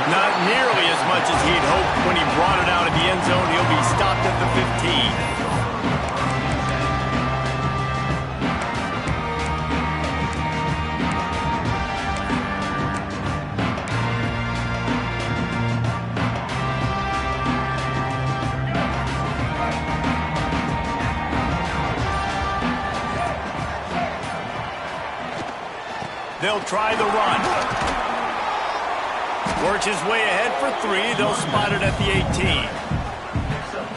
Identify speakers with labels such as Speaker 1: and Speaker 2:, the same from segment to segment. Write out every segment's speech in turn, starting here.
Speaker 1: Not nearly as much as he'd hoped when he brought it out of the end zone. He'll be stopped at the 15. They'll try the run. Works his way ahead for 3. They'll spot it at the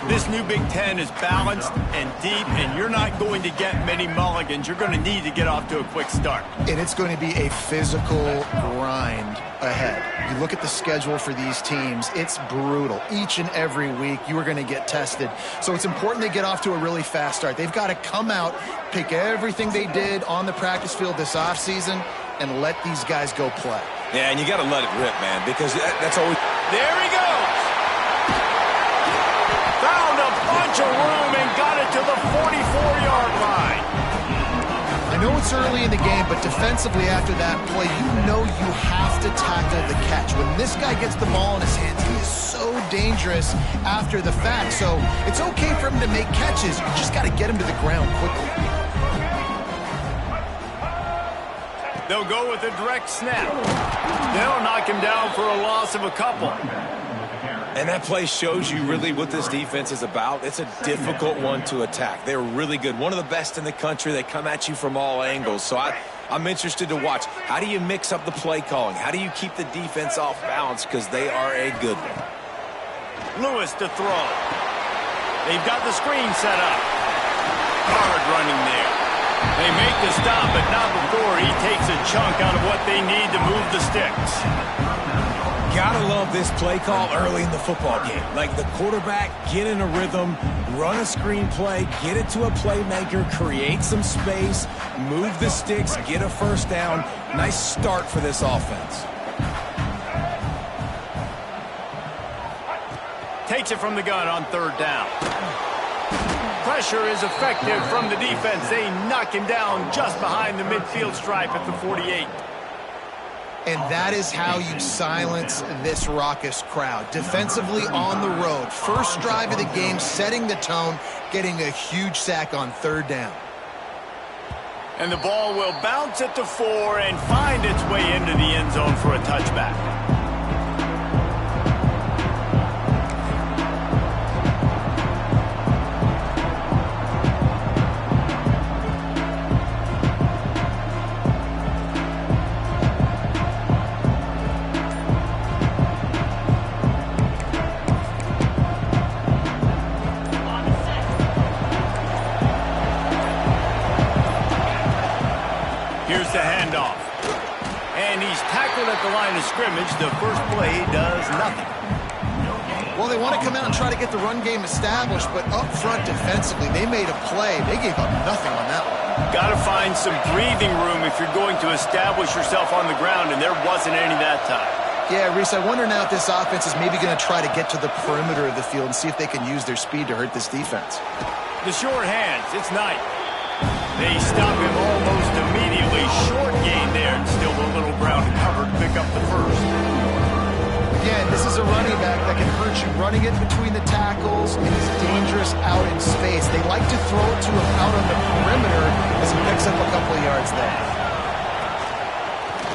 Speaker 1: 18. This new Big Ten is balanced and deep, and you're not going to get many mulligans. You're going to need to get off to a quick start.
Speaker 2: And it's going to be a physical grind ahead. You look at the schedule for these teams, it's brutal. Each and every week, you are going to get tested. So it's important they get off to a really fast start. They've got to come out, pick everything they did on the practice field this offseason, and let these guys go play.
Speaker 3: Yeah, and you got to let it rip, man, because that's always...
Speaker 1: There he goes! Found a bunch of room and got it to the 44-yard line.
Speaker 2: I know it's early in the game, but defensively after that play, you know you have to tackle the catch. When this guy gets the ball in his hands, he is so dangerous after the fact. So it's okay for him to make catches. You just got to get him to the ground quickly.
Speaker 1: They'll go with a direct snap. They'll knock him down for a loss of a couple.
Speaker 3: And that play shows you really what this defense is about. It's a difficult one to attack. They're really good. One of the best in the country. They come at you from all angles. So I'm interested to watch. How do you mix up the play calling? How do you keep the defense off balance? Because they are a good one.
Speaker 1: Lewis to throw. They've got the screen set up. Hard running there. They make the stop, but not before he takes a chunk out of what they need to move the sticks.
Speaker 3: Gotta love this play call early in the football game. Like the quarterback, get in a rhythm, run a screen play, get it to a playmaker, create some space, move the sticks, get a first down. Nice start for this offense.
Speaker 1: Takes it from the gun on 3rd down. Pressure is effective from the defense. They knock him down just behind the midfield stripe at the 48.
Speaker 2: And that is how you silence this raucous crowd. Defensively on the road. First drive of the game, setting the tone, getting a huge sack on 3rd down.
Speaker 1: And the ball will bounce at the 4 and find its way into the end zone for a touchback. Here's the handoff. And he's tackled at the line of scrimmage. The first play does nothing.
Speaker 2: Well, they want to come out and try to get the run game established, but up front defensively, they made a play. They gave up nothing on that one.
Speaker 1: Got to find some breathing room if you're going to establish yourself on the ground, and there wasn't any that time.
Speaker 2: Yeah, Reese, I wonder now if this offense is maybe going to try to get to the perimeter of the field and see if they can use their speed to hurt this defense.
Speaker 1: The short hands, it's Knight. They stop him almost immediately. Short gain there, and still a little ground to cover to pick up the first.
Speaker 2: Again, this is a running back that can hurt you. Running it between the tackles, and he's dangerous out in space. They like to throw it to him out on the perimeter as he picks up a couple of yards there.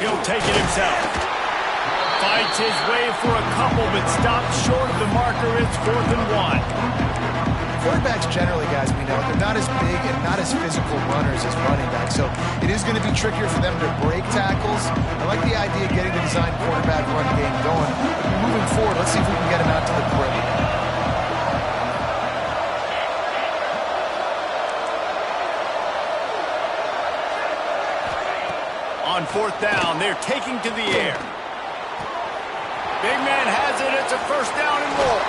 Speaker 1: He'll take it himself. Fights his way for a couple, but stops short of the marker. It's 4th and 1.
Speaker 2: Quarterbacks generally, guys, we know, they're not as big and not as physical runners as running backs, so it is going to be trickier for them to break tackles. I like the idea of getting the design quarterback run game going. Moving forward, let's see if we can get him out to the perimeter.
Speaker 1: On 4th down, they're taking to the air. Big man has it. It's a first down and more.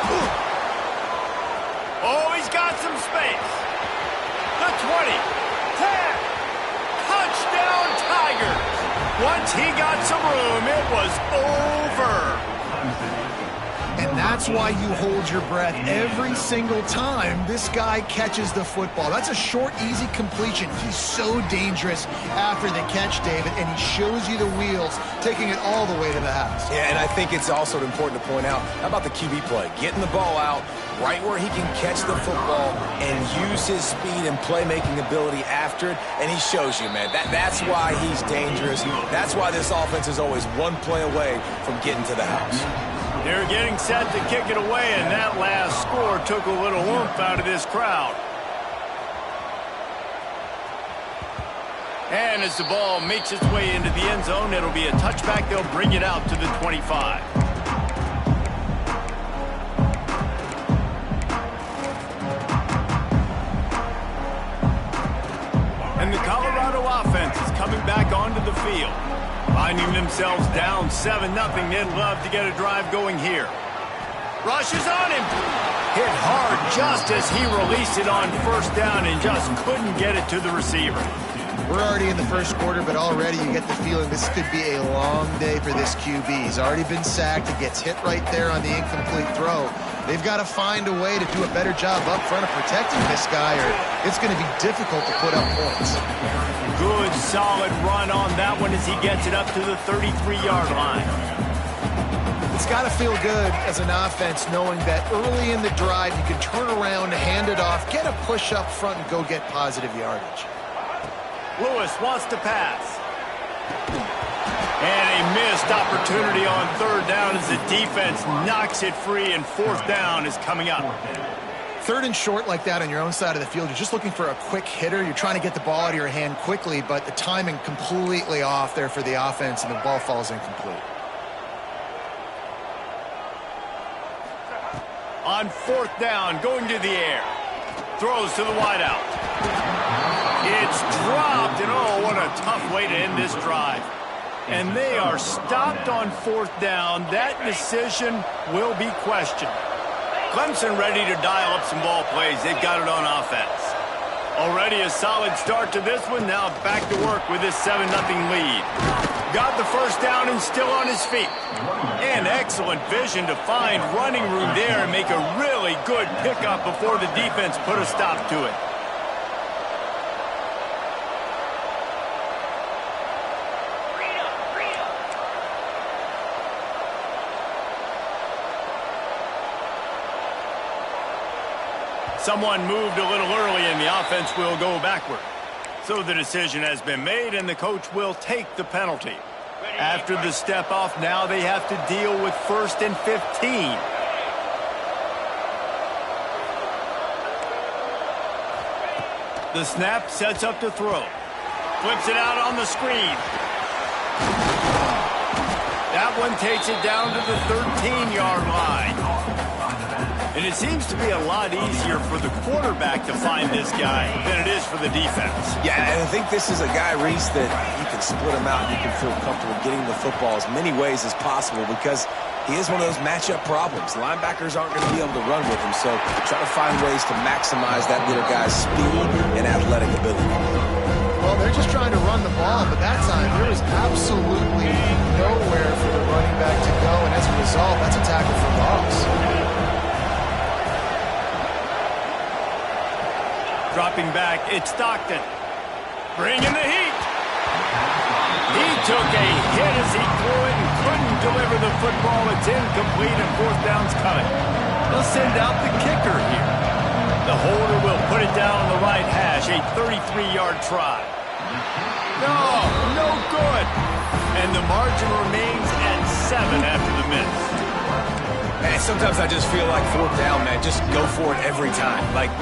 Speaker 1: Oh, he's got some space. The 20, 10, touchdown Tigers. Once he got some room, it was over.
Speaker 2: And that that's why you hold your breath every single time this guy catches the football. That's a short, easy completion. He's so dangerous after the catch, David, and he shows you the wheels, taking it all the way to the house.
Speaker 3: Yeah, and I think it's also important to point out, how about the QB play? Getting the ball out right where he can catch the football and use his speed and playmaking ability after it, and he shows you, man. That's why he's dangerous. That's why this offense is always one play away from getting to the house.
Speaker 1: They're getting set to kick it away, and that last score took a little oomph out of this crowd. And as the ball makes its way into the end zone, it'll be a touchback. They'll bring it out to the 25. And the Colorado offense is coming back onto the field. Finding themselves down 7-0, they'd love to get a drive going here. Rushes on him. Hit hard just as he released it on first down and just couldn't get it to the receiver.
Speaker 2: We're already in the first quarter, but already you get the feeling this could be a long day for this QB. He's already been sacked. He gets hit right there on the incomplete throw. They've got to find a way to do a better job up front of protecting this guy, or it's going to be difficult to put up points.
Speaker 1: Good, solid run on that one as he gets it up to the 33-yard line.
Speaker 2: It's got to feel good as an offense knowing that early in the drive you can turn around, hand it off, get a push up front, and go get positive yardage.
Speaker 1: Lewis wants to pass. And a missed opportunity on third down as the defense knocks it free, and fourth down is coming up.
Speaker 2: Third and short like that on your own side of the field, you're just looking for a quick hitter. You're trying to get the ball out of your hand quickly, but the timing completely off there for the offense, and the ball falls incomplete.
Speaker 1: On fourth down, going to the air. Throws to the wideout. It's dropped, and oh, what a tough way to end this drive. And they are stopped on fourth down. That decision will be questioned. Clemson ready to dial up some ball plays. They've got it on offense. Already a solid start to this one. Now back to work with this 7-0 lead. Got the first down and still on his feet. And excellent vision to find running room there and make a really good pickup before the defense put a stop to it. Someone moved a little early, and the offense will go backward. So the decision has been made, and the coach will take the penalty. After the step off, now they have to deal with 1st and 15. The snap sets up to throw. Flips it out on the screen. That one takes it down to the 13-yard line. And it seems to be a lot easier for the quarterback to find this guy than it is for the defense.
Speaker 3: Yeah, and I think this is a guy, Reese, that you can split him out and you can feel comfortable getting the football as many ways as possible because he is one of those matchup problems. Linebackers aren't going to be able to run with him, so try to find ways to maximize that little guy's speed and athletic ability.
Speaker 2: Well, they're just trying to run the ball, but that time there was absolutely nowhere for the running back to go, and as a result, that's a tackle for loss.
Speaker 1: Dropping back, it's Stockton. Bringing the heat. He took a hit as he threw it and couldn't deliver the football. It's incomplete, and fourth down's coming. They'll send out the kicker here. The holder will put it down on the right hash, a 33-yard try. No good. And the margin remains at 7 after the miss.
Speaker 3: Man, sometimes I just feel like fourth down, man, just go for it every time. Like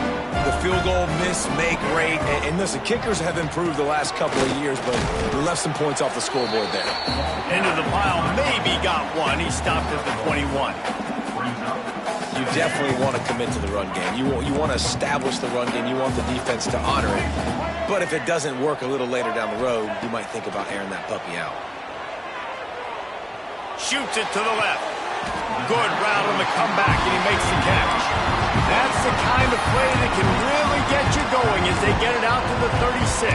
Speaker 3: the field goal, miss, make, rate. And listen, kickers have improved the last couple of years, but we left some points off the scoreboard there.
Speaker 1: Into the pile, maybe got one. He stopped at the 21.
Speaker 3: You definitely want to commit to the run game. You want to establish the run game. You want the defense to honor it. But if it doesn't work a little later down the road, you might think about airing that puppy out.
Speaker 1: Shoots it to the left. Good route on the comeback, and he makes the catch. That's the kind of play that can really get you going as they get it out to the 36.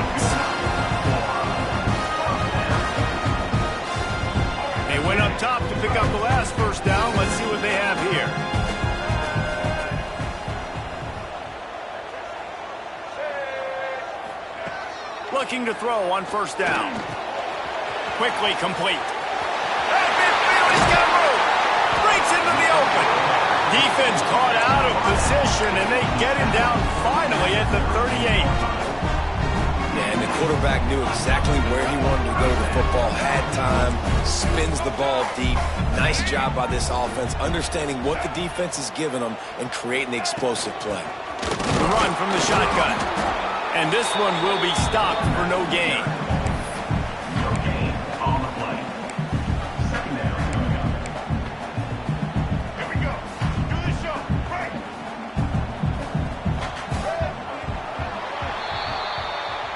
Speaker 1: They went up top to pick up the last first down. Let's see what they have here. Looking to throw on first down. Quickly complete. At midfield, he's got room. Breaks into the open. Defense caught out of position, and they get him down finally at the 38.
Speaker 3: Yeah, and the quarterback knew exactly where he wanted to go to the football, had time, spins the ball deep. Nice job by this offense, understanding what the defense is giving them and creating the explosive play.
Speaker 1: The run from the shotgun. And this one will be stopped for no gain.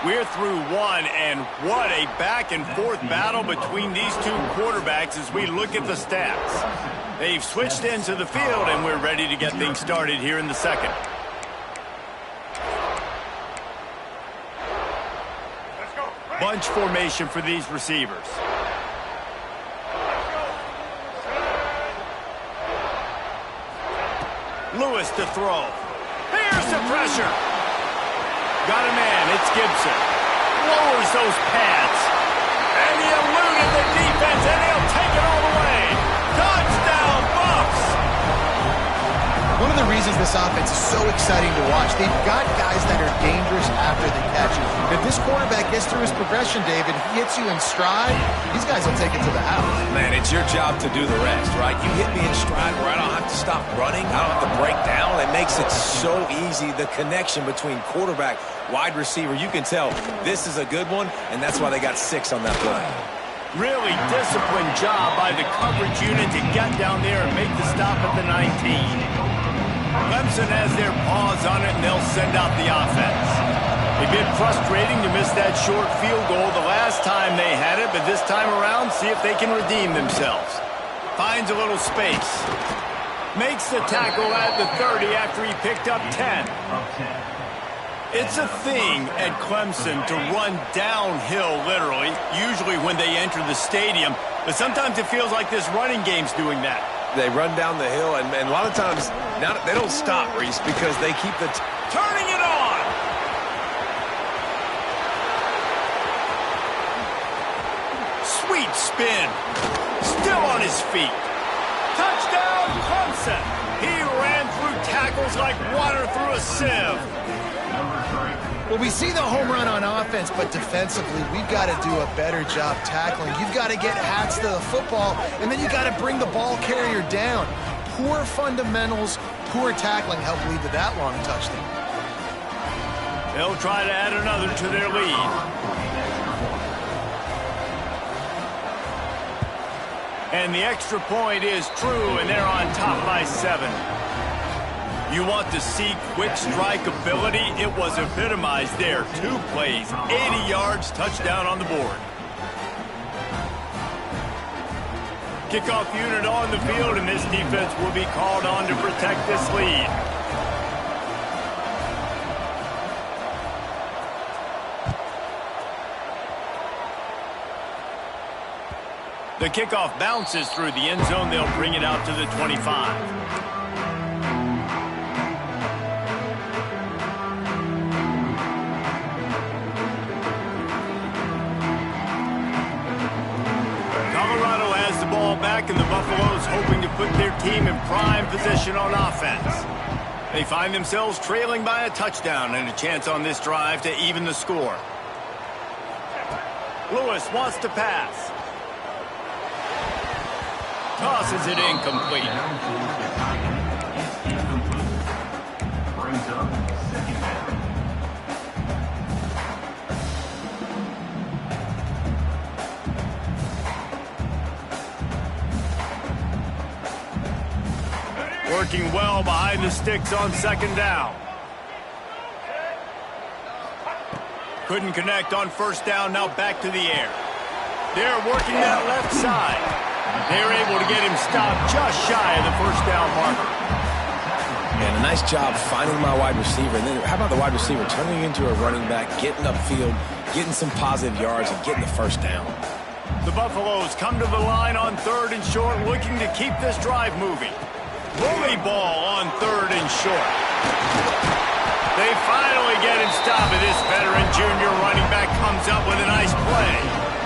Speaker 1: We're through one, and what a back-and-forth battle between these two quarterbacks as we look at the stats. They've switched into the field, and we're ready to get things started here in the second. Bunch formation for these receivers. Lewis to throw. Here's the pressure. Got a man, it's Gibson. Lowers those pads. And he eluded the defense, and he'll take it all the way. Touchdown, Bucs!
Speaker 2: One of the reasons this offense is so exciting to watch, they've got guys that are dangerous after the catch. If this quarterback gets through his progression, David, he hits you in stride, these guys will take it to the house.
Speaker 3: Man, it's your job to do the rest, right? You hit me in stride where I don't have to stop running. I don't have to break down. It makes it so easy, the connection between quarterback, wide receiver. You can tell this is a good one, and that's why they got 6 on that play.
Speaker 1: Really disciplined job by the coverage unit to get down there and make the stop at the 19. Clemson has their paws on it, and they'll send out the offense. It's been frustrating to miss that short field goal the last time they had it, but this time around, see if they can redeem themselves. Finds a little space. Makes the tackle at the 30 after he picked up 10. It's a thing at Clemson to run downhill, literally, usually when they enter the stadium, but sometimes it feels like this running game's doing that.
Speaker 3: They run down the hill, and a lot of times now they don't stop, Reese, because they keep the...
Speaker 1: Turning it on! Sweet spin. Still on his feet. Touchdown, Clemson! He ran through tackles like water through a sieve.
Speaker 2: Well, we see the home run on offense, but defensively, we've got to do a better job tackling. You've got to get hats to the football, and then you've got to bring the ball carrier down. Poor fundamentals, poor tackling help lead to that long touchdown.
Speaker 1: They'll try to add another to their lead. And the extra point is true, and they're on top by 7. You want to see quick strike ability? It was epitomized there. 2 plays, 80 yards, touchdown on the board. Kickoff unit on the field, and this defense will be called on to protect this lead. The kickoff bounces through the end zone. They'll bring it out to the 25. Back, and the Buffaloes hoping to put their team in prime position on offense. They find themselves trailing by a touchdown and a chance on this drive to even the score. Lewis wants to pass. Tosses it incomplete. Working well behind the sticks on second down. Couldn't connect on first down, now back to the air. They're working that left side. They're able to get him stopped just shy of the first down marker.
Speaker 3: And a nice job finding my wide receiver. And then how about the wide receiver turning into a running back, getting upfield, getting some positive yards, and getting the first down.
Speaker 1: The Buffaloes come to the line on 3rd and short, looking to keep this drive moving. Bully ball on 3rd and short. They finally get him stopped, and this veteran junior running back comes up with a nice play.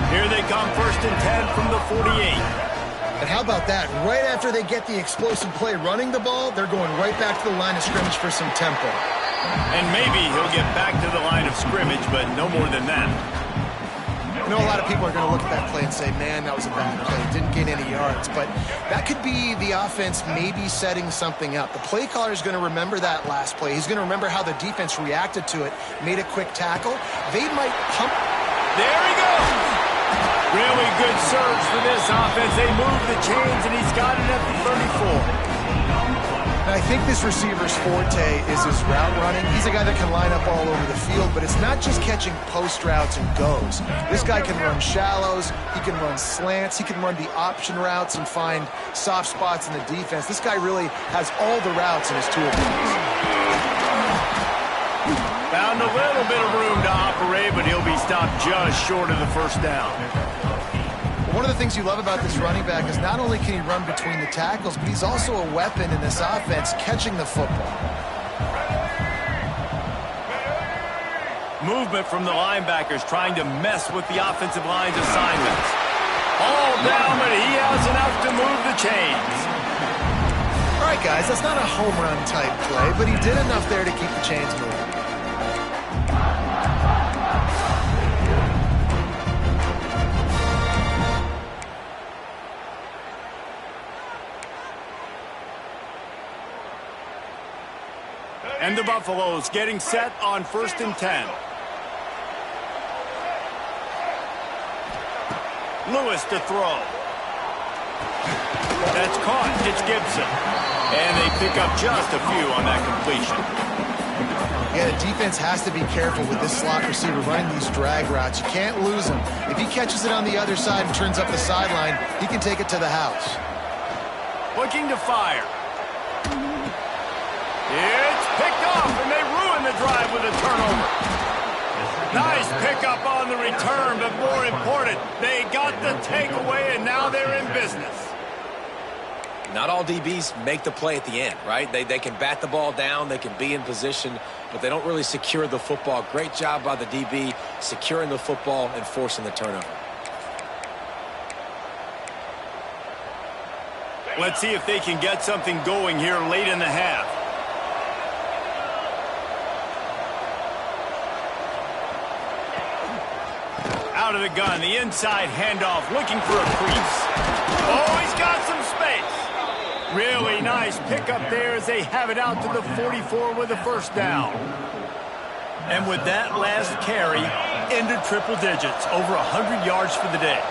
Speaker 1: Here they come, 1st and 10 from the 48.
Speaker 2: And how about that? Right after they get the explosive play running the ball, they're going right back to the line of scrimmage for some tempo.
Speaker 1: And maybe he'll get back to the line of scrimmage, but no more than that.
Speaker 2: I know a lot of people are going to look at that play and say, man, that was a bad play. Didn't gain any yards. But that could be the offense maybe setting something up. The play caller is going to remember that last play. He's going to remember how the defense reacted to it, made a quick tackle. They might pump.
Speaker 1: There he goes. Really good surge for this offense. They move the chains, and he's got it at the 34.
Speaker 2: And I think this receiver's forte is his route running. He's a guy that can line up all over the field, but it's not just catching post routes and goes. This guy can run shallows, he can run slants, he can run the option routes and find soft spots in the defense. This guy really has all the routes in his toolbox.
Speaker 1: Found a little bit of room to operate, but he'll be stopped just short of the 1st down.
Speaker 2: One of the things you love about this running back is not only can he run between the tackles, but he's also a weapon in this offense catching the football.
Speaker 1: Movement from the linebackers trying to mess with the offensive line's assignments. All down, but he has enough to move the chains.
Speaker 2: All right, guys, that's not a home run type play, but he did enough there to keep the chains moving.
Speaker 1: And the Buffaloes getting set on 1st and 10. Lewis to throw. That's caught. It's Gibson. And they pick up just a few on that completion.
Speaker 2: Yeah, the defense has to be careful with this slot receiver running these drag routes. You can't lose him. If he catches it on the other side and turns up the sideline, he can take it to the house.
Speaker 1: Looking to fire. It's picked off, and they ruin the drive with a turnover. Nice pickup on the return, but more important, they got the takeaway, and now they're in business.
Speaker 3: Not all DBs make the play at the end, right? They can bat the ball down, they can be in position, but they don't really secure the football. Great job by the DB securing the football and forcing the turnover.
Speaker 1: Let's see if they can get something going here late in the half. Out of the gun, the inside handoff, looking for a crease. Oh, he's got some space. Really nice pickup there as they have it out to the 44 with a 1st down. And with that last carry, into triple digits, over 100 yards for the day.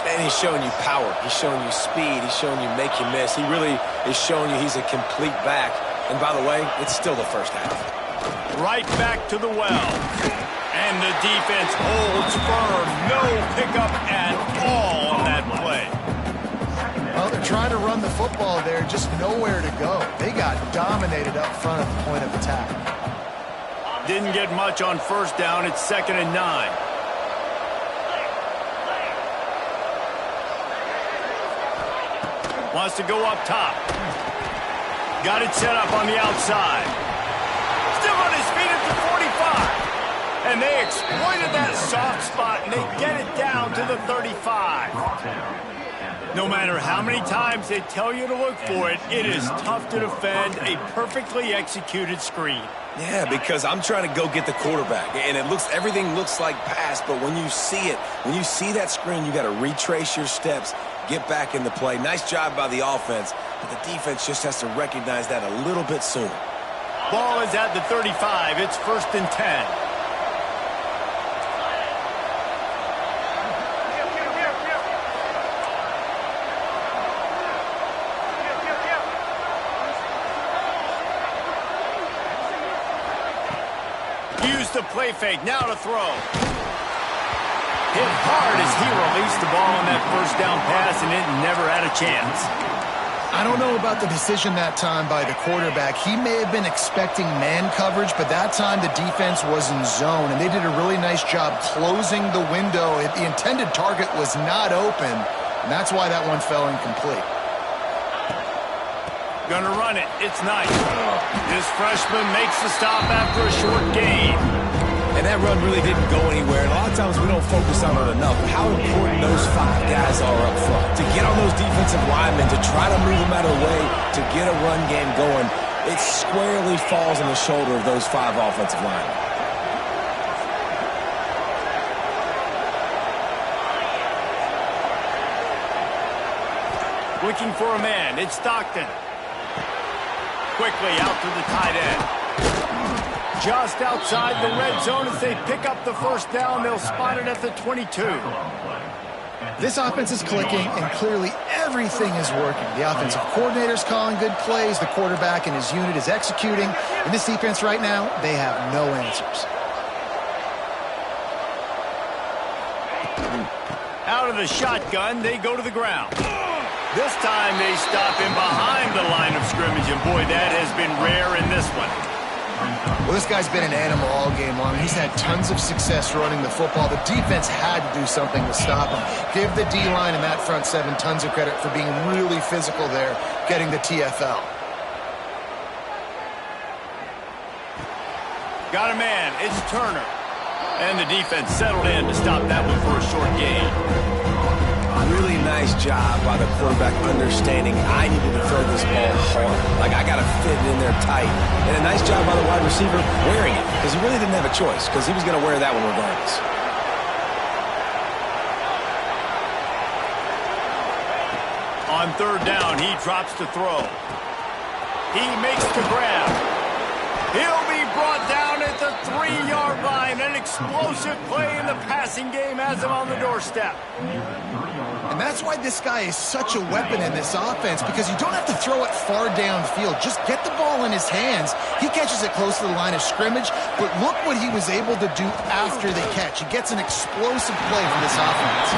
Speaker 3: And he's showing you power. He's showing you speed. He's showing you make you miss. He really is showing you he's a complete back. And by the way, it's still the 1st half.
Speaker 1: Right back to the well. And the defense holds firm. No pickup at all on that play.
Speaker 2: Well, they're trying to run the football there, just nowhere to go. They got dominated up front at the point of attack.
Speaker 1: Didn't get much on 1st down. It's 2nd and 9. Wants to go up top. Got it set up on the outside. Still on his feet at the 45. And they exploited that soft spot, and they get it down to the 35. No matter how many times they tell you to look for it, it is tough to defend a perfectly executed screen.
Speaker 3: Yeah, because I'm trying to go get the quarterback, and everything looks like pass, but when you see it, when you see that screen, you got to retrace your steps, get back in the play. Nice job by the offense, but the defense just has to recognize that a little bit sooner.
Speaker 1: Ball is at the 35. It's 1st and 10. The play fake, now to throw. Hit hard as he released the ball on that 1st down pass, and it never had a chance.
Speaker 2: I don't know about the decision that time by the quarterback. He may have been expecting man coverage, but that time the defense was in zone, and they did a really nice job closing the window. The intended target was not open, and that's why that one fell incomplete.
Speaker 1: Gonna run it. It's nice. This freshman makes the stop after a short gain.
Speaker 3: And that run really didn't go anywhere. And a lot of times we don't focus on it enough. How important those 5 guys are up front. To get on those defensive linemen, to try to move them out of the way, to get a run game going, it squarely falls on the shoulder of those 5 offensive linemen.
Speaker 1: Looking for a man. It's Stockton. Quickly out to the tight end. Just outside the red zone as they pick up the first down. They'll spot it at the 22.
Speaker 2: This offense is clicking, and clearly everything is working. The offensive coordinator's calling good plays. The quarterback and his unit is executing. In this defense right now, they have no answers.
Speaker 1: Out of the shotgun, they go to the ground. This time they stop him behind the line of scrimmage, and boy, that has been rare in this one.
Speaker 2: Well, this guy's been an animal all game long. He's had tons of success running the football. The defense had to do something to stop him. Give the D-line and that front 7 tons of credit for being really physical there, getting the TFL.
Speaker 1: Got a man. It's Turner. And the defense settled in to stop that one for a short gain.
Speaker 3: Really nice job by the quarterback understanding I needed to throw this ball hard. Like, I got to fit it in there tight. And a nice job by the wide receiver wearing it, because he really didn't have a choice, because he was going to wear that one regardless.
Speaker 1: On third down, he drops to throw. He makes the grab. He'll be brought down at the 3-yard line. An explosive play in the passing game has him on the doorstep.
Speaker 2: And that's why this guy is such a weapon in this offense, because you don't have to throw it far downfield. Just get the ball in his hands. He catches it close to the line of scrimmage, but look what he was able to do after the catch. He gets an explosive play from this offense.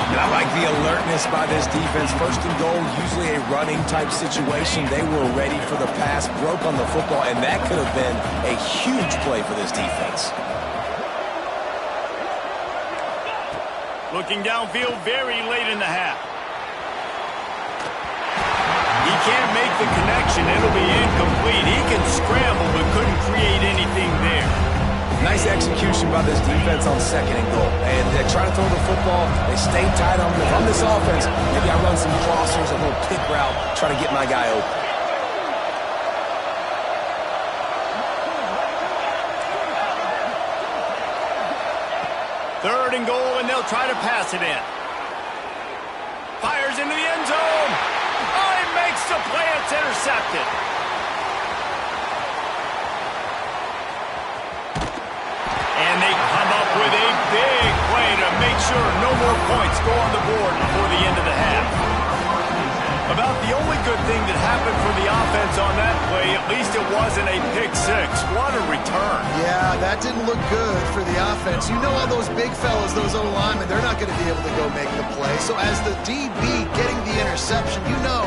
Speaker 3: And I like the alertness by this defense. First and goal, usually a running type situation. They were ready for the pass, broke on the football, and that could have been a huge play for this defense.
Speaker 1: Looking downfield very late in the half. He can't make the connection. It'll be incomplete. He can scramble but couldn't create anything there.
Speaker 3: Nice execution by this defense on second and goal. And they try to throw the football. They stay tight on them. On this offense, maybe I run some crossers, a little pick route, try to get my guy open.
Speaker 1: Third and goal, and they'll try to pass it in. Fires into the end zone. Oh, he makes the play. It's intercepted. And they come up with a big play to make sure no more points go on the board before the end of the half. About the only good thing that happened for the offense on that play, at least it wasn't a pick six. What a return.
Speaker 2: Yeah, that didn't look good for the offense. You know all those big fellas, those O-linemen, they're not going to be able to go make the play. So as the DB getting the interception, you know,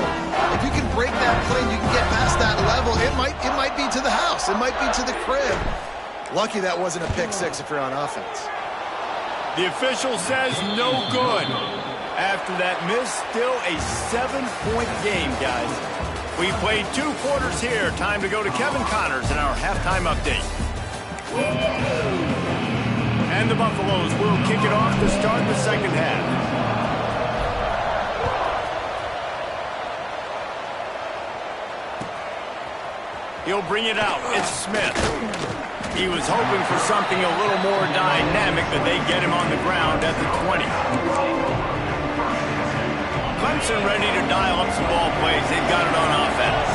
Speaker 2: if you can break that play and you can get past that level, it might be to the house. It might be to the crib. Lucky that wasn't a pick six if you're on offense.
Speaker 1: The official says no good. After that miss, still a 7-point game, guys. We played 2 quarters here. Time to go to Kevin Connors in our halftime update. And the Buffaloes will kick it off to start the second half. He'll bring it out. It's Smith. He was hoping for something a little more dynamic, but they get him on the ground at the 20. Clemson ready to dial up some ball plays. They've got it on offense.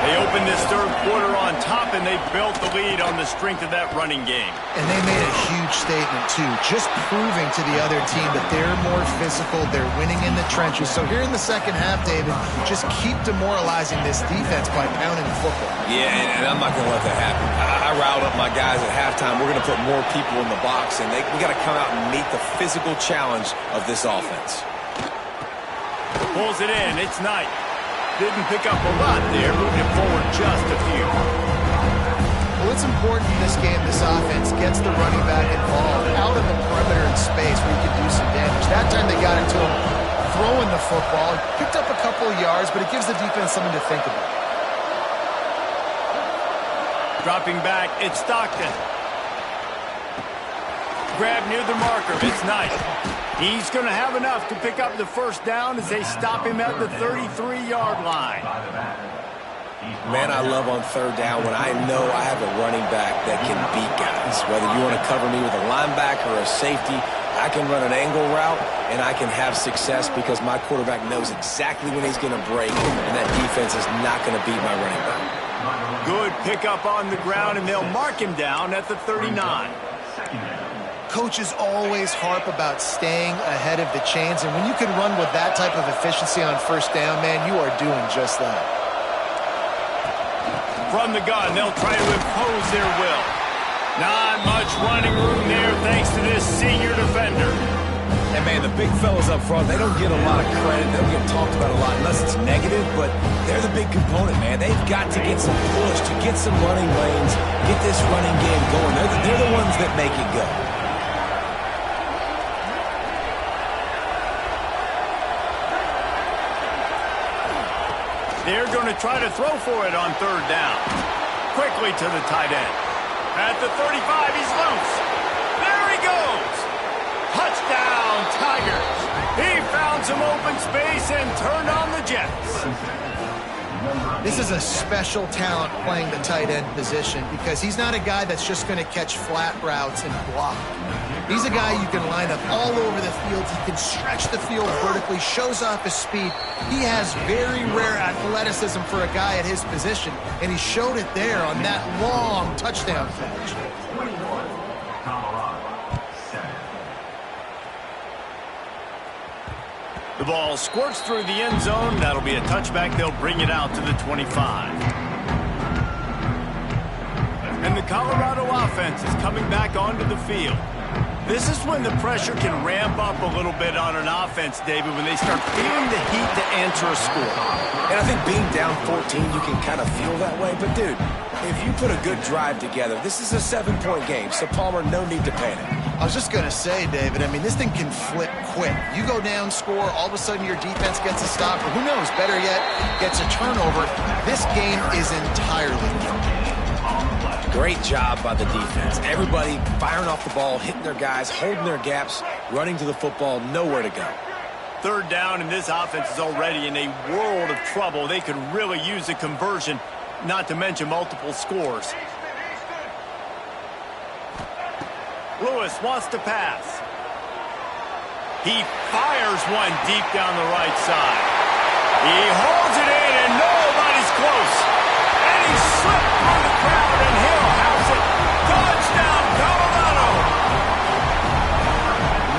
Speaker 1: They opened this third quarter on top, and they built the lead on the strength of that running game.
Speaker 2: And they made a huge statement, too, just proving to the other team that they're more physical, they're winning in the trenches. So here in the second half, David, just keep demoralizing this defense by pounding the football.
Speaker 3: Yeah, and I'm not going to let that happen. I riled up my guys at halftime. We're going to put more people in the box, and we got to come out and meet the physical challenge of this offense.
Speaker 1: Pulls it in. It's Knight. Didn't pick up a lot there, moving it forward just a few.
Speaker 2: Well, it's important in this game this offense gets the running back involved out of the perimeter in space where he can do some damage. That time they got it to him throwing the football. Picked up a couple of yards, but it gives the defense something to think about.
Speaker 1: Dropping back, it's Stockton. Grab near the marker, it's Knight. He's going to have enough to pick up the first down as they stop him at the 33-yard line.
Speaker 3: Man, I love on third down when I know I have a running back that can beat guys. Whether you want to cover me with a linebacker or a safety, I can run an angle route, and I can have success because my quarterback knows exactly when he's going to break, and that defense is not going to beat my running back.
Speaker 1: Good pickup on the ground, and they'll mark him down at the 39.
Speaker 2: Coaches always harp about staying ahead of the chains, and when you can run with that type of efficiency on first down, man, you are doing just that.
Speaker 1: From the gun, they'll try to impose their will. Not much running room there thanks to this senior defender.
Speaker 3: And, man, the big fellas up front, they don't get a lot of credit. They don't get talked about a lot unless it's negative, but they're the big component, man. They've got to get some push, to get some running lanes, get this running game going. They're the ones that make it go.
Speaker 1: They're going to try to throw for it on third down. Quickly to the tight end. At the 35, he's loose. There he goes. Touchdown, Tigers. He found some open space and turned on the Jets.
Speaker 2: This is a special talent playing the tight end position because he's not a guy that's just going to catch flat routes and block. He's a guy you can line up all over the field. He can stretch the field vertically, shows off his speed. He has very rare athleticism for a guy at his position, and he showed it there on that long touchdown catch.
Speaker 1: The ball squirts through the end zone. That'll be a touchback. They'll bring it out to the 25. And the Colorado offense is coming back onto the field. This is when the pressure can ramp up a little bit on an offense, David, when they start feeling the heat to answer a score.
Speaker 3: And I think being down 14, you can kind of feel that way. But, dude, if you put a good drive together, this is a 7-point game, so, Palmer, no need to panic.
Speaker 2: I was just going to say, David, I mean, this thing can flip quick. You go down, score, all of a sudden your defense gets a stop, or who knows, better yet, gets a turnover. This game is entirely different.
Speaker 3: Great job by the defense. Everybody firing off the ball, hitting their guys, holding their gaps, running to the football, nowhere to go.
Speaker 1: Third down, and this offense is already in a world of trouble. They could really use a conversion, not to mention multiple scores. Lewis wants to pass. He fires one deep down the right side. He holds it in, and nobody's close. And he slipped through the crowd, and he'll house it. Touchdown, Colorado!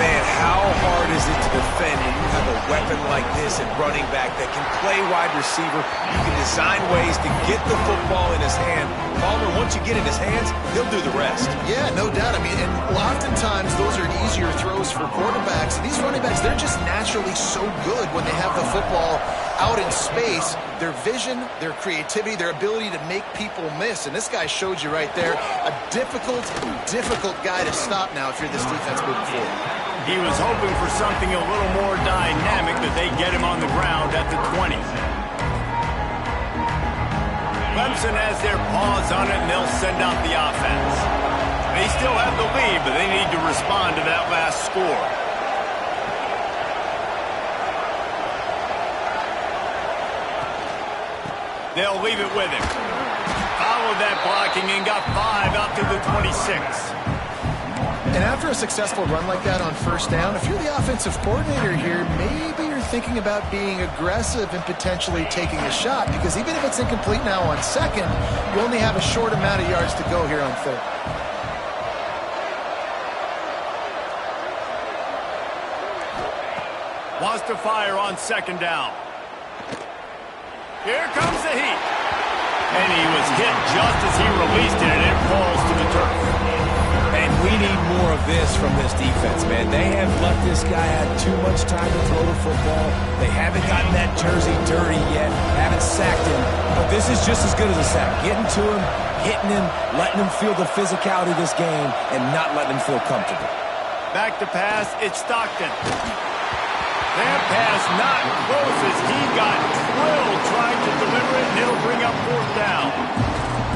Speaker 3: Man, how hard is it to defend when you have a weapon like this at running back that can play wide receiver? You can design ways to get the football in his hand. Palmer, once you get in his hands, he'll do the rest.
Speaker 2: Yeah, no doubt. I mean, and oftentimes those are easier throws for quarterbacks. These running backs, they're just naturally so good when they have the football out in space. Their vision, their creativity, their ability to make people miss. And this guy showed you right there, a difficult guy to stop now if you're this defense moving forward.
Speaker 1: He was hoping for something a little more dynamic, but they get him on the ground at the 20. Clemson has their paws on it, and they'll send out the offense. They still have the lead, but they need to respond to that last score. They'll leave it with him. Followed that blocking and got 5 out to the 26.
Speaker 2: And after a successful run like that on first down, if you're the offensive coordinator here, maybe you're thinking about being aggressive and potentially taking a shot, because even if it's incomplete now on second, you only have a short amount of yards to go here on third.
Speaker 1: Wants to fire on second down. Here comes the heat. And he was hit just as he released it, and it falls to the turf.
Speaker 3: And we need more of this from this defense, man. They have let this guy have too much time to throw the football. They haven't gotten that jersey dirty yet, haven't sacked him. But this is just as good as a sack. Getting to him, hitting him, letting him feel the physicality of this game, and not letting him feel comfortable.
Speaker 1: Back to pass, it's Stockton. That pass not close as he got drilled trying to deliver it, and it'll bring up fourth down.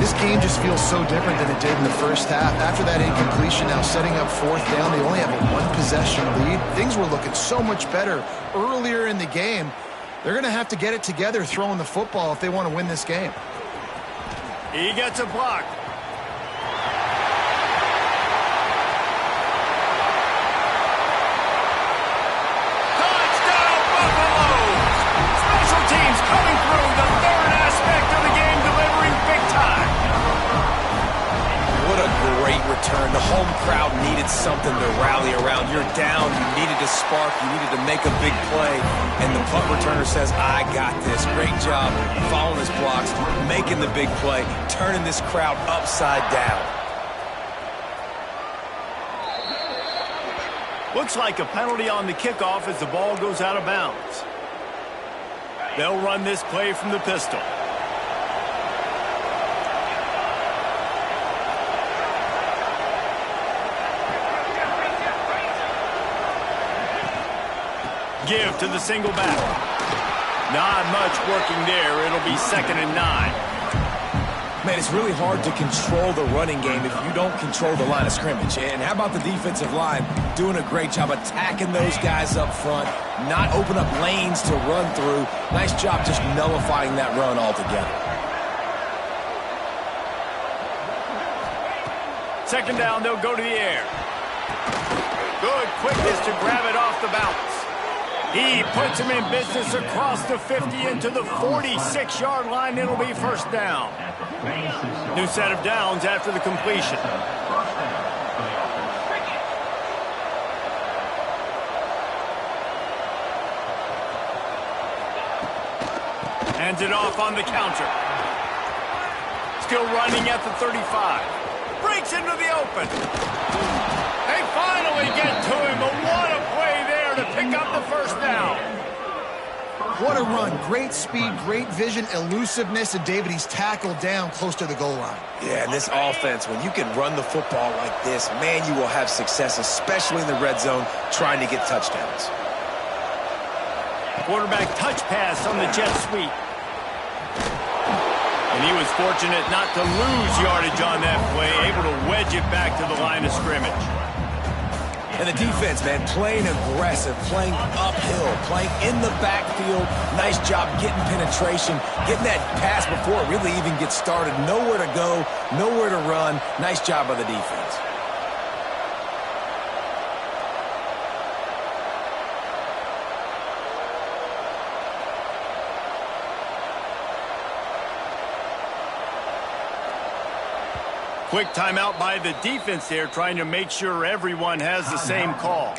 Speaker 2: This game just feels so different than it did in the first half. After that incompletion, now setting up fourth down, they only have a one-possession lead. Things were looking so much better earlier in the game. They're going to have to get it together throwing the football if they want to win this game.
Speaker 1: He gets a block. Touchdown, Buffaloes! Special teams coming through, the third aspect of the game, delivering big time.
Speaker 3: What a great return. The home crowd needed something to rally around. You're down. You needed a spark. You needed to make a big play. And the punt returner says, I got this. Great job following his blocks, making the big play, turning this crowd upside down.
Speaker 1: Looks like a penalty on the kickoff as the ball goes out of bounds. They'll run this play from the pistol. Give to the single back. Not much working there. It'll be 2nd and 9.
Speaker 3: Man, it's really hard to control the running game if you don't control the line of scrimmage. And how about the defensive line doing a great job attacking those guys up front, not open up lanes to run through. Nice job just nullifying that run altogether.
Speaker 1: 2nd down, they'll go to the air. Good quickness to grab it off the bounce. He puts him in business across the 50 into the 46-yard line. It'll be 1st down. New set of downs after the completion. Hands it off on the counter. Still running at the 35. Breaks into the open. They finally get to him, but what a play there to pick up the 1st down.
Speaker 2: What a run. Great speed, great vision, elusiveness, and David, he's tackled down close to the goal line.
Speaker 3: Yeah, and this offense, when you can run the football like this, man, you will have success, especially in the red zone, trying to get touchdowns.
Speaker 1: Quarterback touch pass on the jet sweep. And he was fortunate not to lose yardage on that play, able to wedge it back to the line of scrimmage.
Speaker 3: And the defense, man, playing aggressive, playing uphill, playing in the backfield. Nice job getting penetration, getting that pass before it really even gets started. Nowhere to go, nowhere to run. Nice job by the defense.
Speaker 1: Quick timeout by the defense there, trying to make sure everyone has the same call.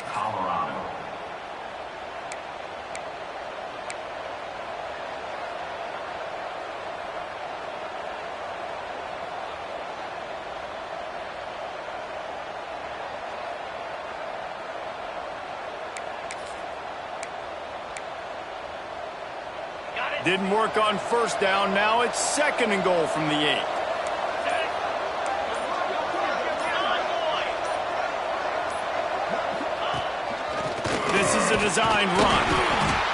Speaker 1: Didn't work on 1st down. Now it's 2nd and goal from the 8. This is a designed run.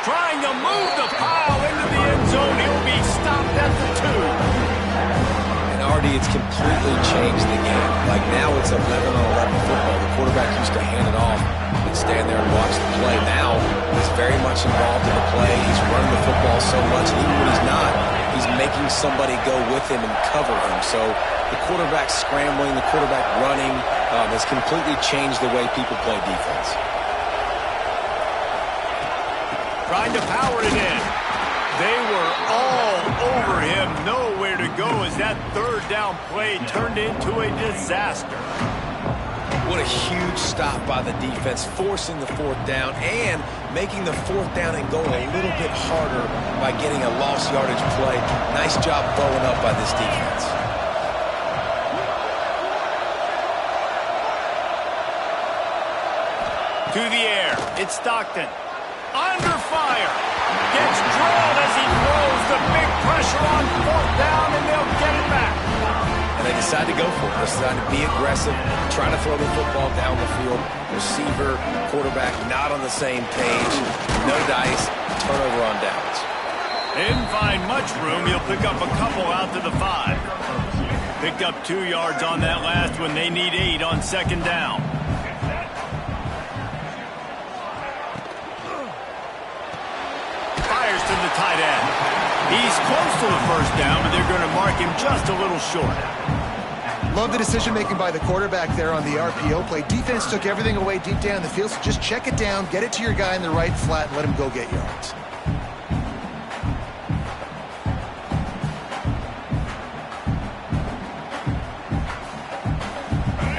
Speaker 1: Trying to move the pile into the end zone. He'll be stopped at the 2.
Speaker 3: And already it's completely changed the game. Like now it's 11-on-11 football. The quarterback used to hand it off and stand there and watch the play. Now he's very much involved in the play. He's running the football so much. And even when he's not, he's making somebody go with him and cover him. So the quarterback scrambling, the quarterback running has completely changed the way people play defense.
Speaker 1: Trying to power it in. They were all over him. Nowhere to go as that 3rd down play turned into a disaster.
Speaker 3: What a huge stop by the defense, forcing the 4th down and making the 4th down and goal a little bit harder by getting a lost yardage play. Nice job bowing up by this defense.
Speaker 1: To the air. It's Stockton. Under fire. Gets drilled as he throws the big pressure on 4th down, and they'll get it back.
Speaker 3: And they decide to go for it. They decide to be aggressive, trying to throw the football down the field. Receiver, quarterback not on the same page. No dice. Turnover on downs.
Speaker 1: Didn't find much room. He'll pick up a couple out to the 5. Picked up 2 yards on that last one. They need 8 on second down. Fires to the tight end. He's close to the first down, but they're going to mark him just a little short.
Speaker 2: Love the decision-making by the quarterback there on the RPO play. Defense took everything away deep down the field, so just check it down, get it to your guy in the right flat, and let him go get yards.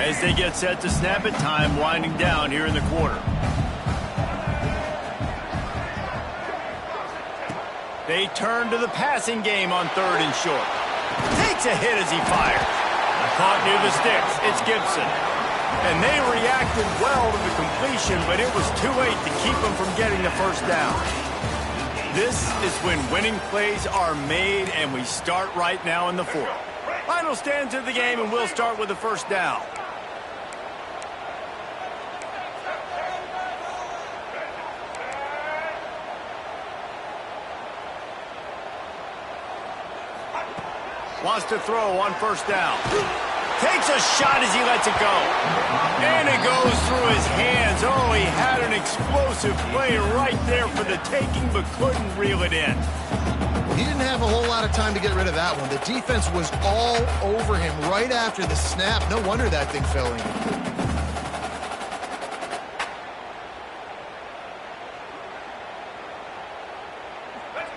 Speaker 1: As they get set to snap it, time winding down here in the quarter. They turn to the passing game on 3rd and short. Takes a hit as he fires. Caught near the sticks. It's Gibson. And they reacted well to the completion, but it was too late to keep them from getting the first down. This is when winning plays are made, and we start right now in the 4th. Final stands of the game, and we'll start with the first down. Wants to throw on first down. Takes a shot as he lets it go. And it goes through his hands. Oh, he had an explosive play right there for the taking, but couldn't reel it in.
Speaker 2: He didn't have a whole lot of time to get rid of that one. The defense was all over him right after the snap. No wonder that thing fell in.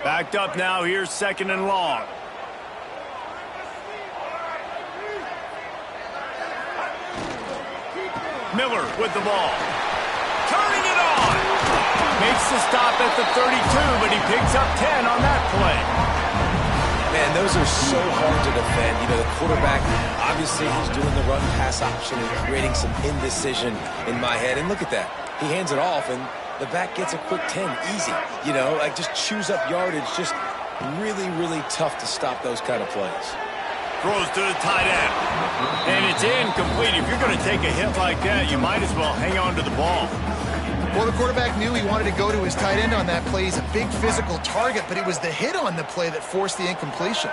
Speaker 1: Backed up now. Here's 2nd and long. Miller with the ball. Turning it on. Makes the stop at the 32, but he picks up 10 on that play.
Speaker 3: Man, those are so hard to defend. You know, the quarterback, obviously he's doing the run-pass option and creating some indecision in my head. And look at that. He hands it off, and the back gets a quick 10. Easy. You know, like just chews up yardage. Just really, really tough to stop those kind of plays.
Speaker 1: Throws to the tight end. And it's incomplete. If you're going to take a hit like that, you might as well hang on to the ball.
Speaker 2: Well, the quarterback knew he wanted to go to his tight end on that play. He's a big physical target, but it was the hit on the play that forced the incompletion.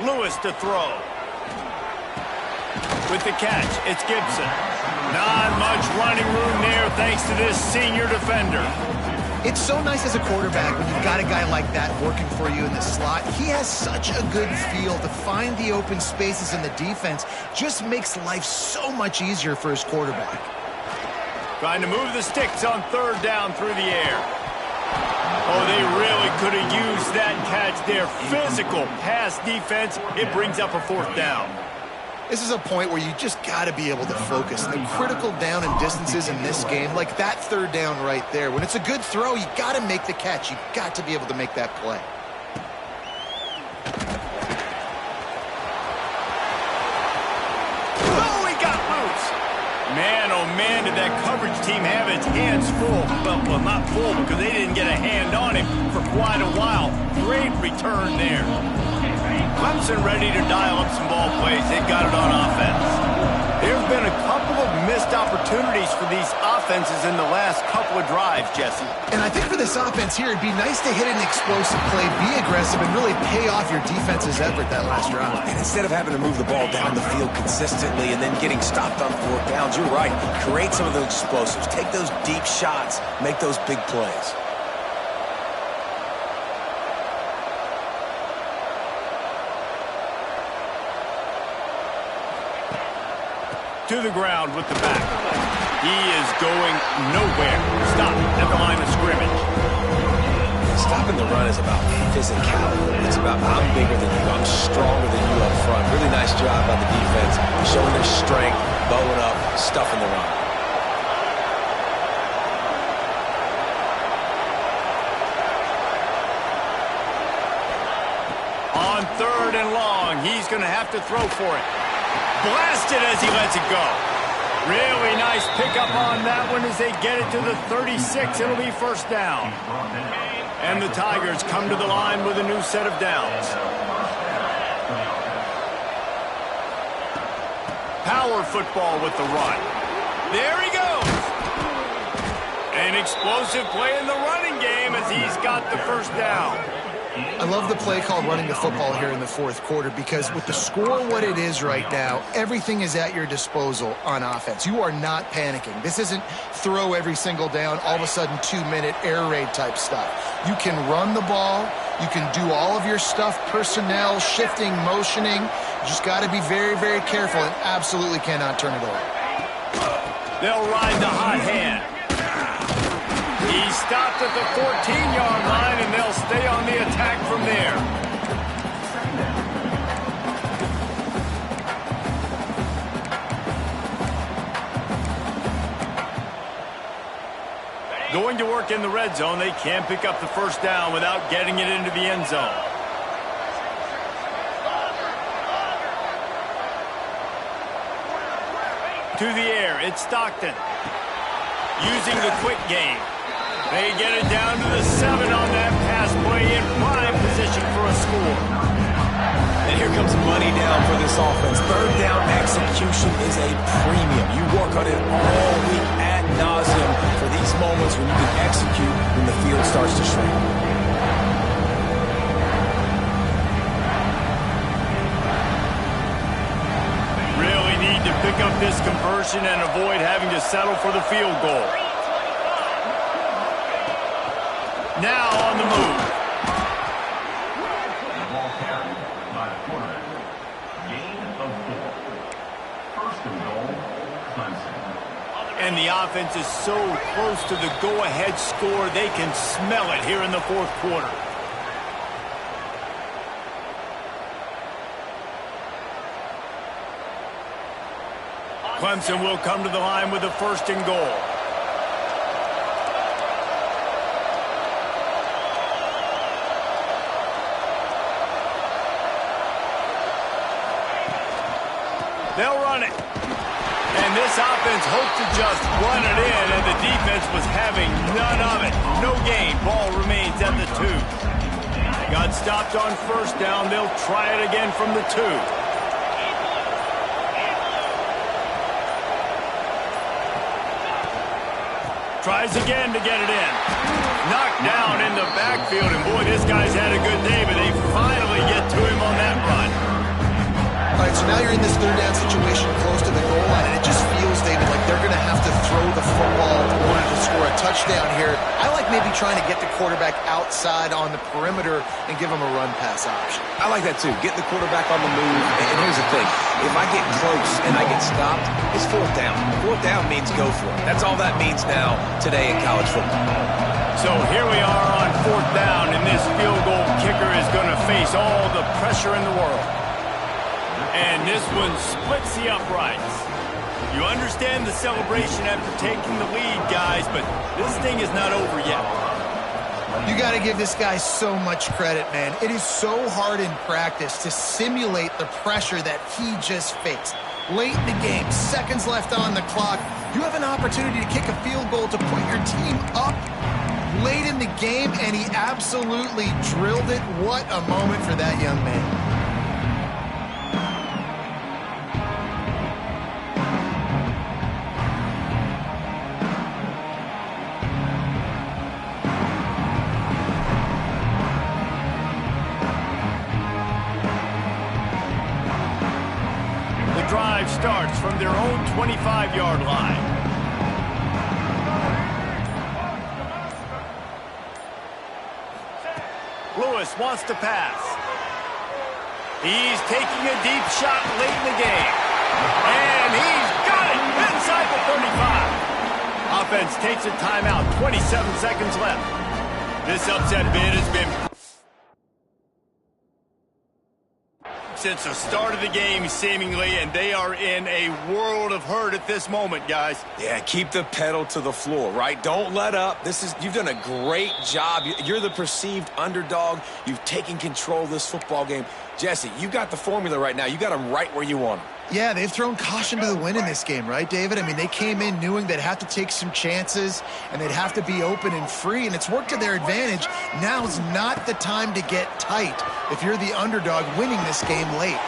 Speaker 1: Lewis to throw. With the catch, it's Gibson. Not much running room there thanks to this senior defender.
Speaker 2: It's so nice as a quarterback when you've got a guy like that working for you in the slot. He has such a good feel to find the open spaces in the defense. Just makes life so much easier for his quarterback.
Speaker 1: Trying to move the sticks on 3rd down through the air. Oh, they really could have used that catch there. Physical pass defense. It brings up a 4th down.
Speaker 2: This is a point where you just got to be able to focus. The critical down and distances in this game, like that 3rd down right there. When it's a good throw, you got to make the catch. You got to be able to make that play.
Speaker 1: Oh, he got loose. Man, oh man, did that coverage team have its hands full. Well, not full because they didn't get a hand on him for quite a while. Great return there. Clemson ready to dial up some ball plays. They've got it on offense. There have been a couple of missed opportunities for these offenses in the last couple of drives, Jesse.
Speaker 2: And I think for this offense here, it'd be nice to hit an explosive play, be aggressive, and really pay off your defense's effort that last drive.
Speaker 3: And instead of having to move the ball down the field consistently and then getting stopped on 4th downs, you're right. Create some of those explosives. Take those deep shots. Make those big plays.
Speaker 1: To the ground with the back. He is going nowhere. Stop at the line of scrimmage.
Speaker 3: Stopping the run is about physicality. It's about I'm bigger than you. I'm stronger than you up front. Really nice job by the defense. Showing their strength, bowing up, stuffing the run.
Speaker 1: On 3rd and long, he's going to have to throw for it. Blasted as he lets it go. Really nice pickup on that one as they get it to the 36. It'll be first down. And the Tigers come to the line with a new set of downs. Power football with the run. There he goes. An explosive play in the running game as he's got the first down.
Speaker 2: I love the play called running the football here in the fourth quarter because with the score what it is right now, everything is at your disposal on offense. You are not panicking. This isn't throw every single down, all of a sudden 2-minute air raid type stuff. You can run the ball. You can do all of your stuff, personnel, shifting, motioning. You just got to be very, very careful and absolutely cannot turn it over.
Speaker 1: They'll ride the hot hand. He stopped at the 14-yard line, and they'll stay on the attack from there. Going to work in the red zone, they can't pick up the first down without getting it into the end zone. To the air, it's Stockton. Using the quick game. They get it down to the 7 on that pass play in prime position for a score.
Speaker 3: And here comes money down for this offense. Third down execution is a premium. You work on it all week ad nauseum for these moments when you can execute when the field starts to shrink.
Speaker 1: Really need to pick up this conversion and avoid having to settle for the field goal. Now on the move.
Speaker 4: The ball carried by the quarterback. Gain of 4. First and goal, Clemson.
Speaker 1: And the offense is so close to the go-ahead score, they can smell it here in the fourth quarter. Clemson will come to the line with a first and goal. They'll run it. And this offense hoped to just run it in, and the defense was having none of it. No gain. Ball remains at the 2. Got stopped on first down. They'll try it again from the 2. Tries again to get it in. Knocked down in the backfield, and boy, this guy's had a good day, but they finally get to him on that run.
Speaker 2: All right, so now you're in this third down situation close to the goal line, and it just feels, David, like they're going to have to throw the football in order to score a touchdown here. I like maybe trying to get the quarterback outside on the perimeter and give him a run-pass option.
Speaker 3: I like that too. Get the quarterback on the move. And here's the thing. If I get close and I get stopped, it's fourth down. Fourth down means go for it. That's all that means now today in college football.
Speaker 1: So here we are on fourth down, and this field goal kicker is going to face all the pressure in the world. And this one splits the uprights. You understand the celebration after taking the lead, guys, but this thing is not over yet.
Speaker 2: You got to give this guy so much credit, man. It is so hard in practice to simulate the pressure that he just faced. Late in the game, seconds left on the clock, you have an opportunity to kick a field goal to put your team up late in the game, and he absolutely drilled it. What a moment for that young man.
Speaker 1: Drive starts from their own 25-yard line. Lewis wants to pass. He's taking a deep shot late in the game. And he's got it inside the 35. Offense takes a timeout, 27 seconds left. This upset bid has been since the start of the game, seemingly, and they are in a world of hurt at this moment, guys.
Speaker 3: Yeah, keep the pedal to the floor, right? Don't let up. You've done a great job. You're the perceived underdog. You've taken control of this football game. Jesse, you got the formula right now. You got them right where you want them.
Speaker 2: Yeah, they've thrown caution to the wind in this game, right, David? I mean, they came in knowing they'd have to take some chances and they'd have to be open and free, and it's worked to their advantage. Now's not the time to get tight if you're the underdog winning this game late.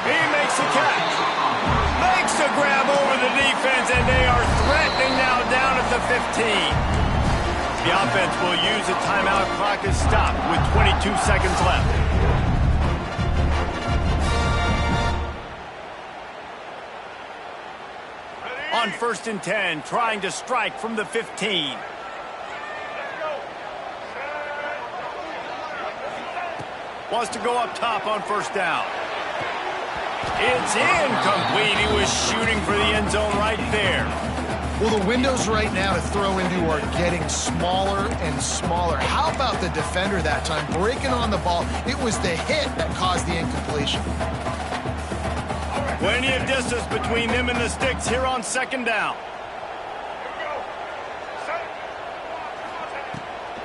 Speaker 1: He makes the catch. Makes the grab over the defense, and they are threatening now down at the 15. The offense will use a timeout. Clock is stopped with 22 seconds left. On 1st and 10, trying to strike from the 15. Wants to go up top on 1st down. It's incomplete. He was shooting for the end zone right there.
Speaker 2: Well, the windows right now to throw into are getting smaller and smaller. How about the defender that time breaking on the ball? It was the hit that caused the incompletion.
Speaker 1: Plenty of distance between them and the sticks here on 2nd down.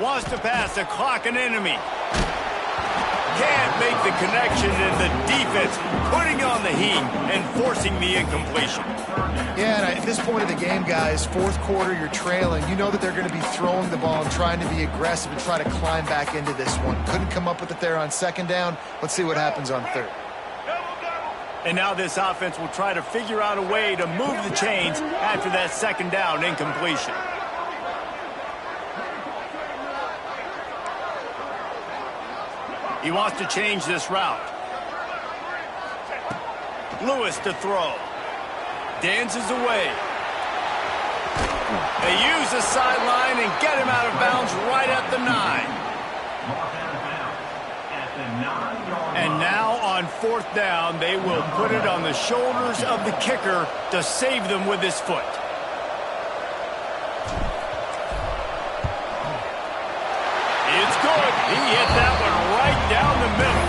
Speaker 1: Wants to pass the clock an enemy. Can't make the connection, and the defense putting on the heat and forcing the incompletion.
Speaker 2: Yeah, and at this point of the game, guys, 4th quarter, you're trailing. You know that they're going to be throwing the ball and trying to be aggressive and try to climb back into this one. Couldn't come up with it there on 2nd down. Let's see what happens on 3rd.
Speaker 1: And now this offense will try to figure out a way to move the chains after that 2nd down incompletion. He wants to change this route. Lewis to throw. Dances away. They use the sideline and get him out of bounds right at the 9. And now on 4th down, they will put it on the shoulders of the kicker to save them with his foot. It's good. He hit that one right down the middle.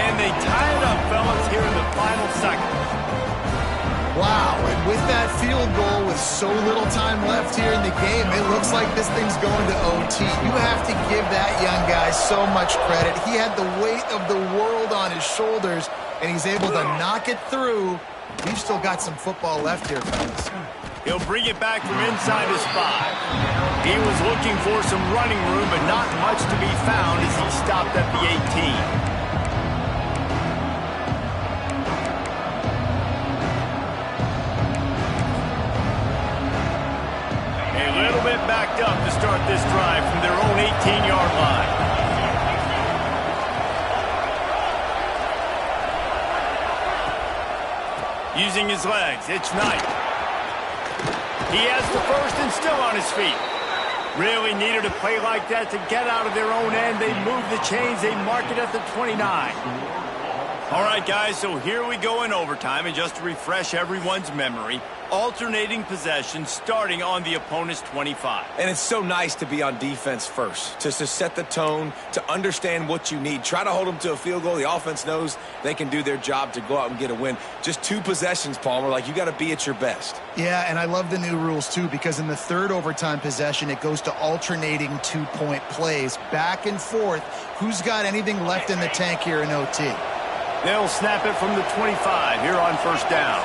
Speaker 1: And they tie it up, fellas, here in the final seconds.
Speaker 2: Wow, and with that field goal with so little time left here in the game, it looks like this thing's going to OT. You have to give that young guy so much credit. He had the weight of the world on his shoulders, and he's able to knock it through. We've still got some football left here, fellas.
Speaker 1: He'll bring it back from inside his 5. He was looking for some running room, but not much to be found as he stopped at the 18. Backed up to start this drive from their own 18-yard line. Using his legs, it's Knight. He has the 1st and still on his feet. Really needed a play like that to get out of their own end. They move the chains. They mark it at the 29. All right, guys, so here we go in overtime. And just to refresh everyone's memory, alternating possession starting on the opponent's 25.
Speaker 3: And it's so nice to be on defense first, to set the tone, to understand what you need. Try to hold them to a field goal. The offense knows they can do their job to go out and get a win. Just 2 possessions, Palmer. Like, you got to be at your best.
Speaker 2: Yeah, and I love the new rules, too, because in the 3rd overtime possession, it goes to alternating 2-point plays, back and forth. Who's got anything left in the tank here in OT?
Speaker 1: They'll snap it from the 25 here on 1st down.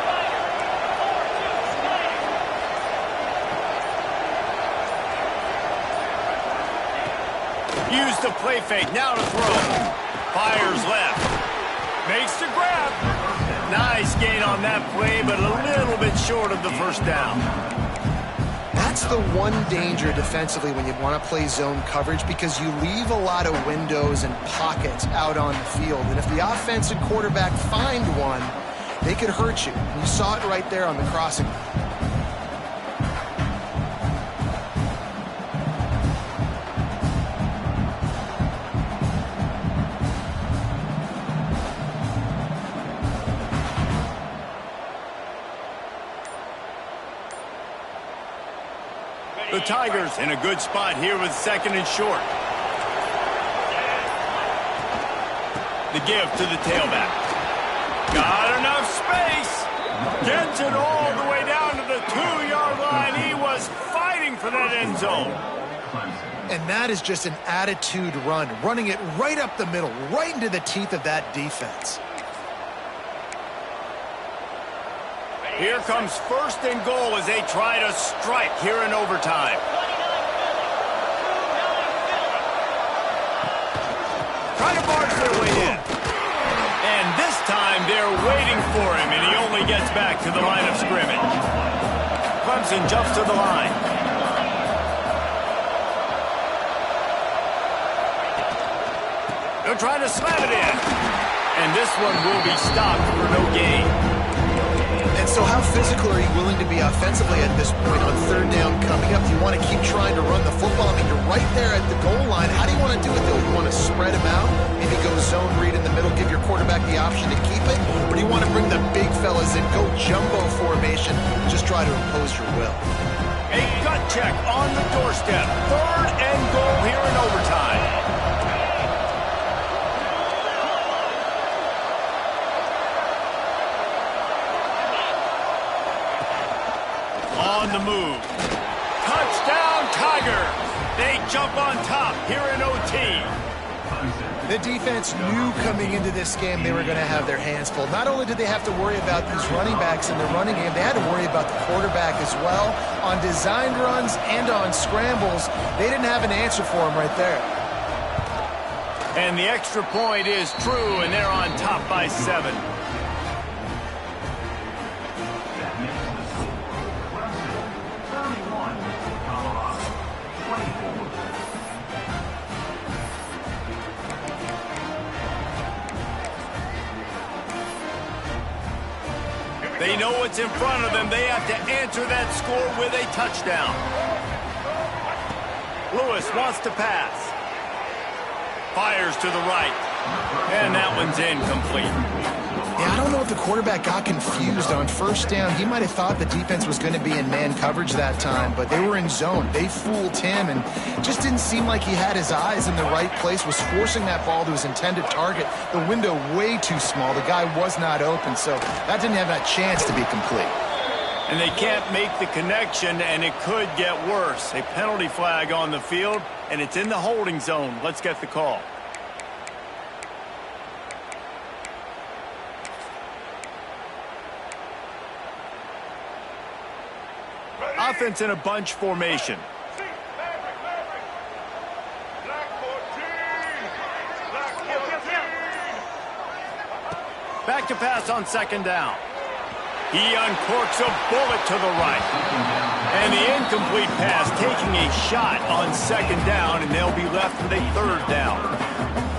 Speaker 1: Use the play fake, now to throw. Fires left. Makes the grab. Nice gain on that play, but a little bit short of the 1st down.
Speaker 2: That's the one danger defensively when you want to play zone coverage, because you leave a lot of windows and pockets out on the field. And if the offense and quarterback find one, they could hurt you. And you saw it right there on the crossing.
Speaker 1: The Tigers in a good spot here with 2nd and short. The give to the tailback. Got enough space. Gets it all the way down to the 2-yard line. He was fighting for that end zone.
Speaker 2: And that is just an attitude run, running it right up the middle, right into the teeth of that defense.
Speaker 1: Here comes 1st and goal as they try to strike here in overtime. Try to barge their way in. And this time they're waiting for him, and he only gets back to the line of scrimmage. Clemson jumps to the line. They're trying to slam it in. And this one will be stopped for no gain.
Speaker 2: And so how physical are you willing to be offensively at this point on third down coming up? Do you want to keep trying to run the football? I mean, you're right there at the goal line. How do you want to do it, though? You want to spread him out, maybe go zone read in the middle, give your quarterback the option to keep it? Or do you want to bring the big fellas in, go jumbo formation, and just try to impose your will?
Speaker 1: A gut check on the doorstep. 3rd and goal here in overtime. On the move. Touchdown, Tigers. They jump on top here in OT.
Speaker 2: The defense knew coming into this game they were going to have their hands full. Not only did they have to worry about these running backs in the running game, they had to worry about the quarterback as well. On designed runs and on scrambles, they didn't have an answer for him right there.
Speaker 1: And the extra point is true, and they're on top by 7. They know what's in front of them. They have to answer that score with a touchdown. Lewis wants to pass. Fires to the right. And that one's incomplete.
Speaker 2: Yeah, I don't know if the quarterback got confused on first down. He might have thought the defense was going to be in man coverage that time, but they were in zone. They fooled him and just didn't seem like he had his eyes in the right place, was forcing that ball to his intended target. The window way too small. The guy was not open, so that didn't have a chance to be complete.
Speaker 1: And they can't make the connection, and it could get worse. A penalty flag on the field, and it's in the holding zone. Let's get the call. Offense in a bunch formation. Back to pass on 2nd down. He uncorks a bullet to the right. And the incomplete pass taking a shot on 2nd down, and they'll be left with a 3rd down.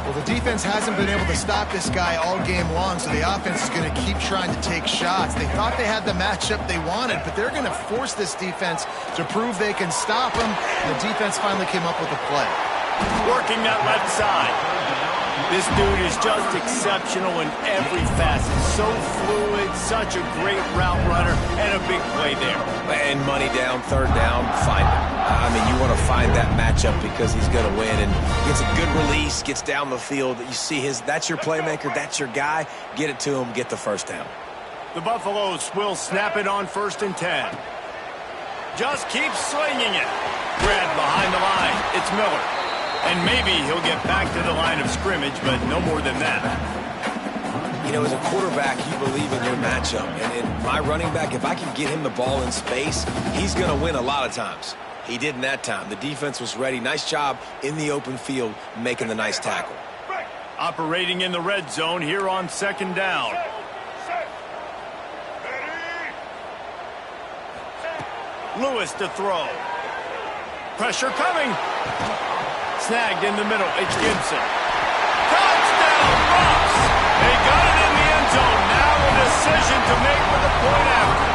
Speaker 2: Well, the defense hasn't been able to stop this guy all game long, so the offense is going to keep trying to take shots. They thought they had the matchup they wanted, but they're going to force this defense to prove they can stop him. And the defense finally came up with a play.
Speaker 1: Working that left side. This dude is just exceptional in every facet. So fluid, such a great route runner, and a big play there.
Speaker 3: And money down, 3rd down, find him. I mean, you want to find that matchup because he's going to win. And gets a good release, gets down the field. You see that's your playmaker, that's your guy. Get it to him, get the 1st down.
Speaker 1: The Buffaloes will snap it on 1st and 10. Just keep slinging it. Grabbed behind the line. It's Miller. And maybe he'll get back to the line of scrimmage, but no more than that.
Speaker 3: You know, as a quarterback, you believe in your matchup. And in my running back, if I can get him the ball in space, he's going to win a lot of times. He didn't that time. The defense was ready. Nice job in the open field making the nice tackle.
Speaker 1: Operating in the red zone here on 2nd down. Lewis to throw. Pressure coming. Snagged in the middle. It's Gibson. Touchdown, Bucks! They got it in the end zone. Now a decision to make with the point after.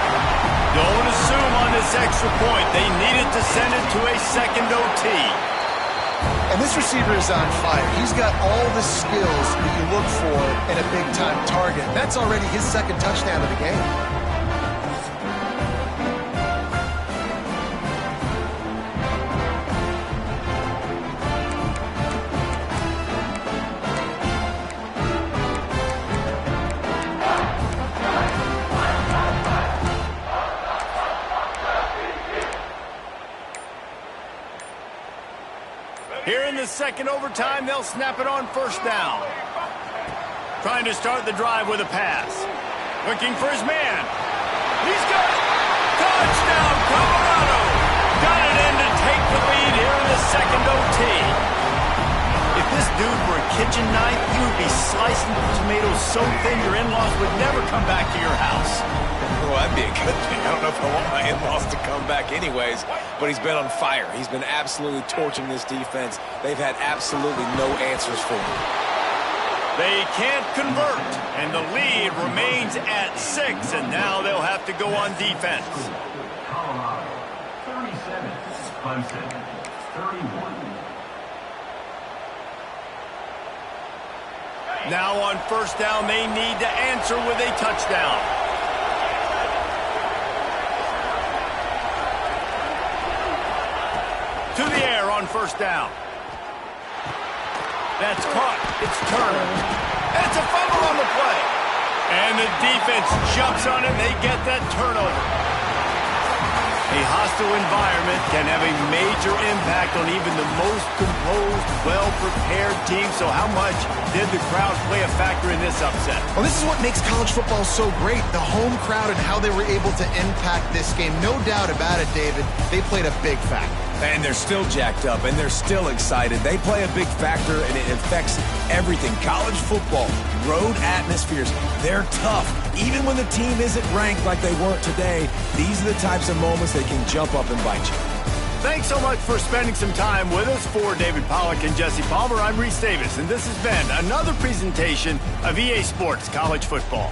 Speaker 1: Don't assume on this extra point. They needed to send it to a 2nd OT.
Speaker 2: And this receiver is on fire. He's got all the skills that you look for in a big-time target. That's already his 2nd touchdown of the game.
Speaker 1: Here in the 2nd overtime, they'll snap it on 1st down. Trying to start the drive with a pass. Looking for his man. He's got it. Touchdown, Colorado. Got it in to take the lead here in the 2nd OT. If this dude were a kitchen knife, he would be slicing the tomatoes so thin your in-laws would never come back to your house.
Speaker 3: Well, that'd be a good thing. I don't know if I want my in-laws to come back anyways, but he's been on fire. He's been absolutely torching this defense. They've had absolutely no answers for him.
Speaker 1: They can't convert, and the lead remains at 6, and now they'll have to go on defense.
Speaker 4: Colorado, 37. Clemson, 31.
Speaker 1: Now on first down, they need to answer with a touchdown. To the air on first down. That's caught. It's Turner. And it's a fumble on the play. And the defense jumps on it, and they get that turnover. A hostile environment can have a major impact on even the most composed, well-prepared team. So how much did the crowd play a factor in this upset?
Speaker 2: Well, this is what makes college football so great, the home crowd and how they were able to impact this game. No doubt about it, David. They played a big factor.
Speaker 3: And they're still jacked up, and they're still excited. They play a big factor, and it affects everything. College football, road atmospheres, they're tough. Even when the team isn't ranked like they weren't today, these are the types of moments that can jump up and bite you.
Speaker 1: Thanks so much for spending some time with us. For David Pollack and Jesse Palmer, I'm Reese Davis, and this has been another presentation of EA Sports College Football.